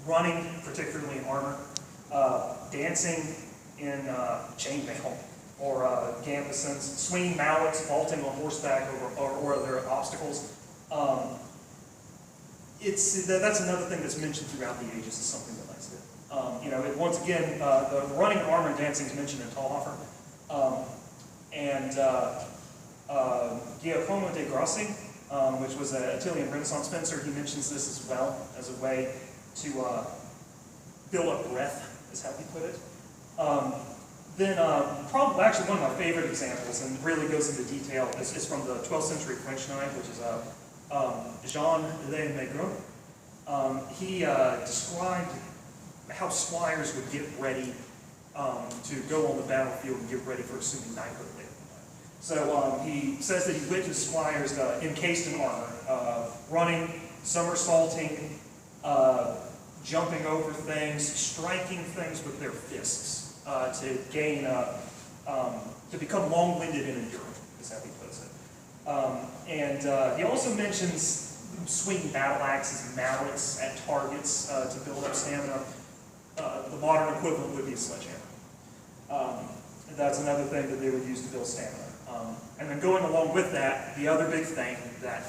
running, particularly in armor, dancing in chainmail or gambesons, swinging mallets, vaulting on horseback or other obstacles. That's another thing that's mentioned throughout the ages as something that Knights did. Once again, the running, armor, and dancing is mentioned in Thalhofer. Giacomo de Grossi, which was an Italian Renaissance fencer, he mentions this as well as a way to build up breath, is how he put it. Probably actually one of my favorite examples, and really goes into detail, is from the 12th century French knight, which is Jean Le Maigret. He described how squires would get ready to go on the battlefield and get ready for assuming knighthood. So he says that he witnessed squires encased in armor, running, somersaulting, jumping over things, striking things with their fists to gain, to become long-winded and enduring, is how he puts it. He also mentions swinging battle axes and mallets at targets to build up stamina. The modern equivalent would be a sledgehammer. That's another thing that they would use to build stamina. And then going along with that, the other big thing that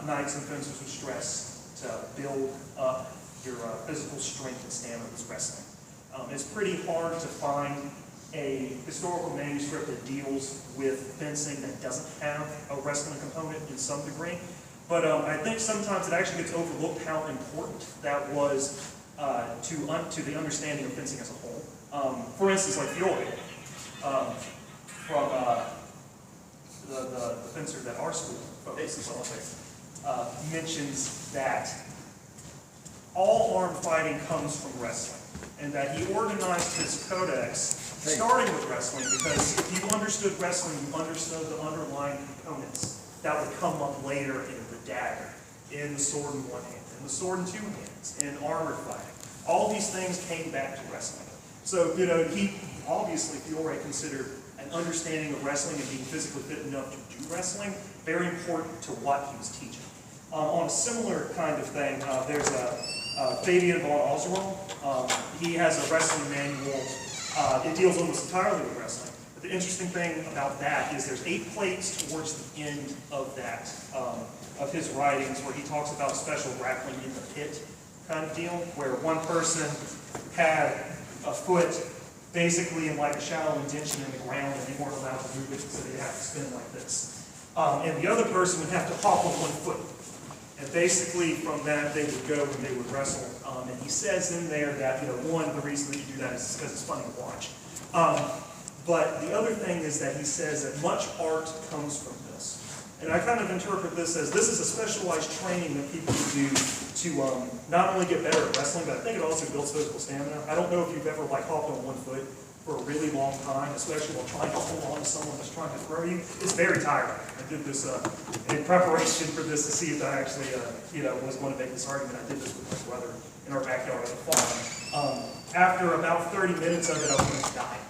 knights and fencers would stress to build up your physical strength and stamina was wrestling. It's pretty hard to find a historical manuscript that deals with fencing that doesn't have a wrestling component in some degree. But I think sometimes it actually gets overlooked how important that was to the understanding of fencing as a whole. For instance, like Fiore, from the fencer that our school focuses on, mentions that all armed fighting comes from wrestling, and that he organized his codex starting with wrestling, because if you understood wrestling, you understood the underlying components that would come up later in the dagger, in the sword in one hand, in the sword in two hands, in armored fighting. All these things came back to wrestling. So, he obviously, Fiore considered an understanding of wrestling and being physically fit enough to do wrestling very important to what he was teaching. On a similar kind of thing, there's Fabian von Oswald. He has a wrestling manual. It deals almost entirely with wrestling. But the interesting thing about that is there's 8 plates towards the end of that, of his writings, where he talks about special grappling in the pit kind of deal, where one person had a foot basically in like a shallow indention in the ground, and they weren't allowed to move it, so they'd have to spin like this. And the other person would have to hop on one foot. And basically from that they would go and they would wrestle. And he says in there that, one, the reason that you do that is because it's funny to watch. But the other thing is that he says that much art comes from this. And I kind of interpret this as this is a specialized training that people do to not only get better at wrestling, but I think it also builds physical stamina. I don't know if you've ever hopped on one foot for a really long time, especially while trying to hold on to someone that's trying to throw you. It's very tiring. I did this in preparation for this to see if I actually was going to make this argument. I did this with my brother in our backyard at the farm. After about 30 minutes of it, I was going to die.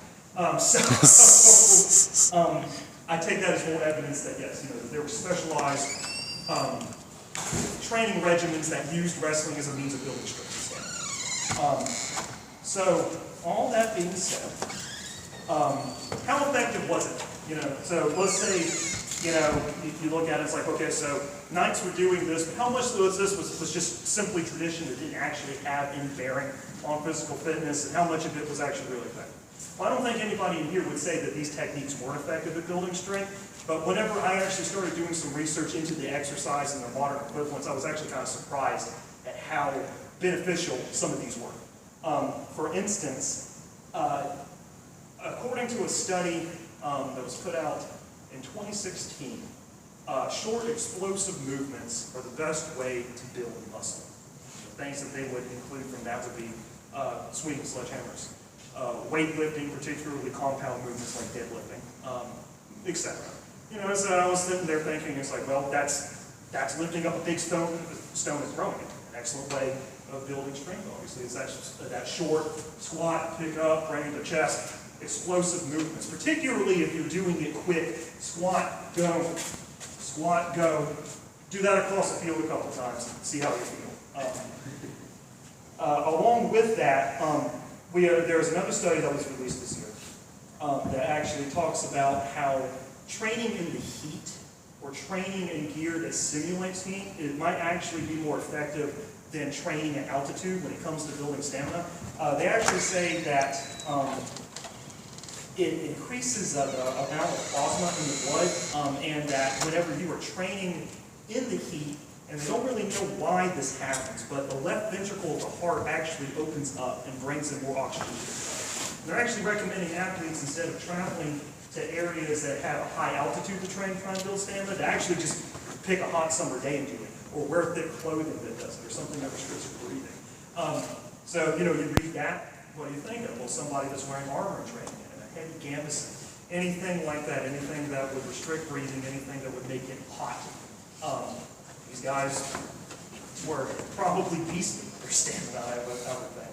I take that as more evidence that yes, there were specialized training regimens that used wrestling as a means of building strength and stamina. So all that being said, how effective was it? So let's say, if you look at it, it's like, okay, so knights were doing this, but how much of this was just simply tradition that didn't actually have any bearing on physical fitness, and how much of it was actually really effective? Well, I don't think anybody in here would say that these techniques weren't effective at building strength, but whenever I actually started doing some research into the exercise and their modern equivalents, I was actually kind of surprised at how beneficial some of these were. For instance, according to a study that was put out in 2016, short explosive movements are the best way to build muscle. The things that they would include from that would be swinging sledgehammers, weightlifting, particularly compound movements like deadlifting, etc. As I was sitting there thinking, it's like, well, that's lifting up a big stone and throwing it. An excellent way of building strength, obviously, is that short squat, pick up, bring it to chest, explosive movements, particularly if you're doing it quick. Squat, go. Do that across the field a couple times, see how you feel. Along with that, there's another study that was released this year that actually talks about how training in the heat or training in gear that simulates heat, it might actually be more effective than training at altitude when it comes to building stamina. They actually say that it increases the amount of plasma in the blood, and that whenever you are training in the heat, and they don't really know why this happens, but the left ventricle of the heart actually opens up and brings in more oxygen to the blood. They're actually recommending athletes, instead of traveling to areas that have a high altitude to train, try and build stamina, to actually just pick a hot summer day and do it, or wear thick clothing that does it, or something that restricts your breathing. So, you read that, what do you think of? Well, somebody that's wearing armor and training in it, a heavy gambeson, anything like that, anything that would restrict breathing, anything that would make it hot. These guys were probably beastly with their stamina, I would think.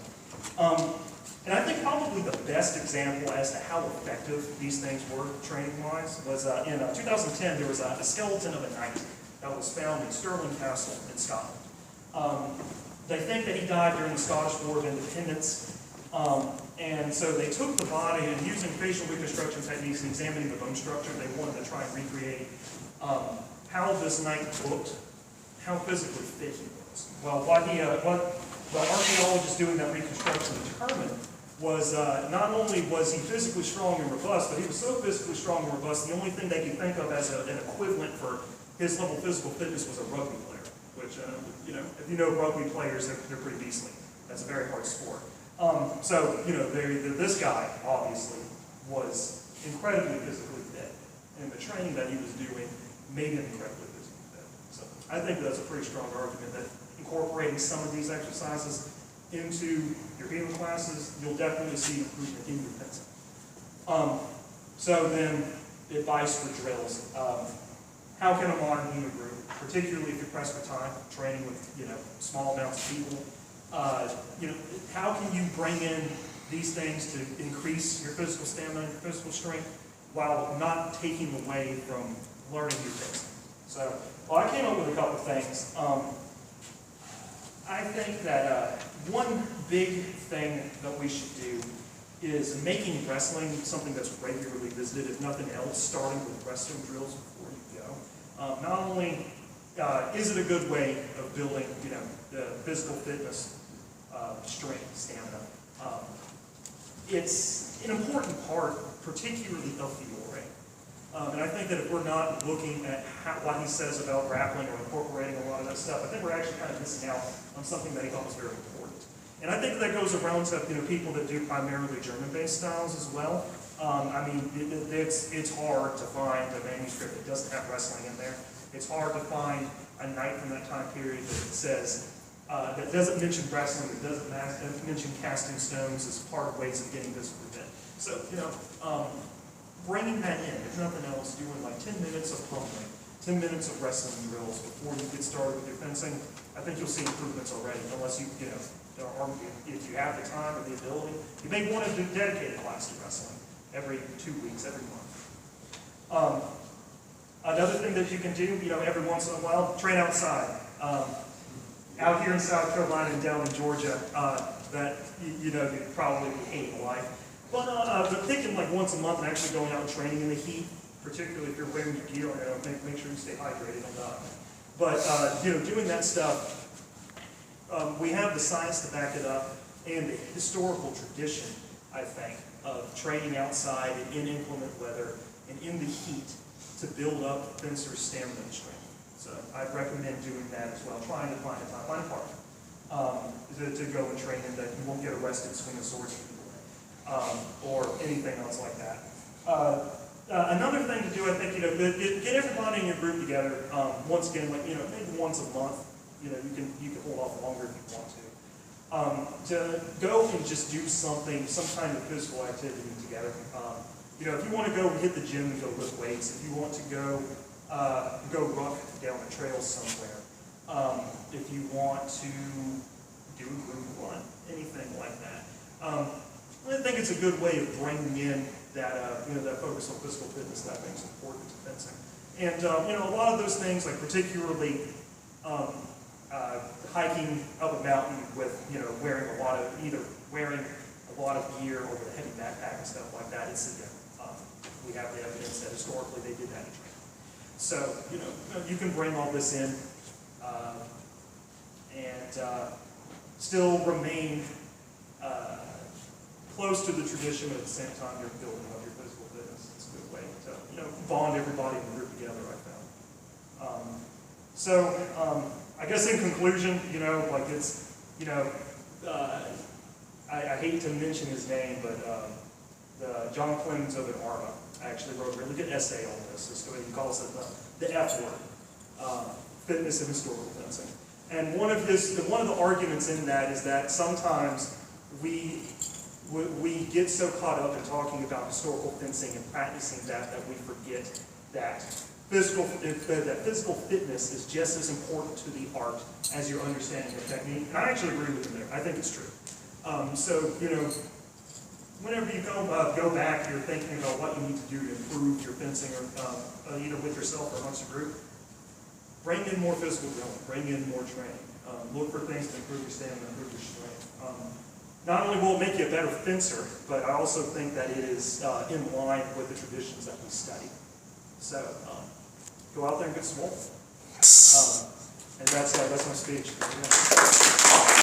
And I think probably the best example as to how effective these things were training-wise was in 2010, there was a skeleton of a knight that was found in Stirling Castle in Scotland. They think that he died during the Scottish War of Independence, and so they took the body and using facial reconstruction techniques and examining the bone structure, they wanted to try and recreate how this knight looked, how physically fit he was. Well, what the archaeologists doing that reconstruction determined was not only was he physically strong and robust, but he was so physically strong and robust, the only thing they could think of as an equivalent for his level of physical fitness was a rugby player, which, if you know rugby players, they're pretty beastly. That's a very hard sport. So, this guy, obviously, was incredibly physically fit, and the training that he was doing made him incredibly physically fit. So, I think that's a pretty strong argument that incorporating some of these exercises into your Hema classes, you'll definitely see improvement in your fencing. So then, advice for drills. How can a modern Hema group, particularly if you're pressed for time, training with small amounts of people, how can you bring in these things to increase your physical stamina and your physical strength while not taking away from learning new things? So, well, I came up with a couple of things. I think that one big thing that we should do is making wrestling something that's regularly visited, if nothing else, starting with wrestling drills before you go. Not only is it a good way of building, the physical fitness, strength, stamina, it's an important part, particularly of the array. And I think that if we're not looking at what he says about grappling or incorporating a lot of that stuff, I think we're actually kind of missing out on something that he thought was very important. And I think that goes around to people that do primarily German-based styles as well. I mean, it's hard to find a manuscript that doesn't have wrestling in there. It's hard to find a knight from that time period that says that doesn't mention wrestling, that doesn't mention casting stones as part of ways of getting this fit. So bringing that in, if nothing else, doing like 10 minutes of pummeling, 10 minutes of wrestling drills before you get started with your fencing, I think you'll see improvements already, unless if you have the time or the ability. You may want to do dedicated class to wrestling every 2 weeks, every month. Another thing that you can do, every once in a while, train outside. Out here in South Carolina and down in Georgia, that you probably hate life. But thinking like once a month and actually going out and training in the heat, particularly if you're wearing your gear, make sure you stay hydrated and not. But doing that stuff, we have the science to back it up and the historical tradition, I think, of training outside and in inclement weather and in the heat to build up fencer's stamina and strength. So I'd recommend doing that as well, trying to find a park to go and train in that you won't get arrested swinging swords at people, or anything else like that. Another thing to do, I think, get everybody in your group together. Once again, like maybe once a month. You can hold off longer if you want to go and just do some kind of physical activity together. If you want to go hit the gym and go lift weights, if you want to go ruck down a trail somewhere, if you want to do a group run, anything like that. I think it's a good way of bringing in that that focus on physical fitness that I think is important to fencing. And a lot of those things, like particularly hiking up a mountain with, wearing either wearing a lot of gear or with a heavy backpack and stuff like that. It's, we have the evidence that historically they did that. So, you can bring all this in and still remain close to the tradition, but at the same time you're building up your physical fitness. It's a good way to, bond everybody in the group together, I found. I guess in conclusion, it's, I hate to mention his name, but John Clemens over at Arma actually wrote a really good essay on this. He calls it the F word, fitness and historical fencing. And one of the arguments in that is that sometimes we get so caught up in talking about historical fencing and practicing that we forget that physical fitness is just as important to the art as your understanding of technique. And I actually agree with him there. I think it's true. Whenever you go back, you're thinking about what you need to do to improve your fencing, or either with yourself or amongst a group. Bring in more physical drilling. Bring in more training. Look for things to improve your stamina, improve your strength. Not only will it make you a better fencer, but I also think that it is in line with the traditions that we study. So go out there and get swole. And that's my speech.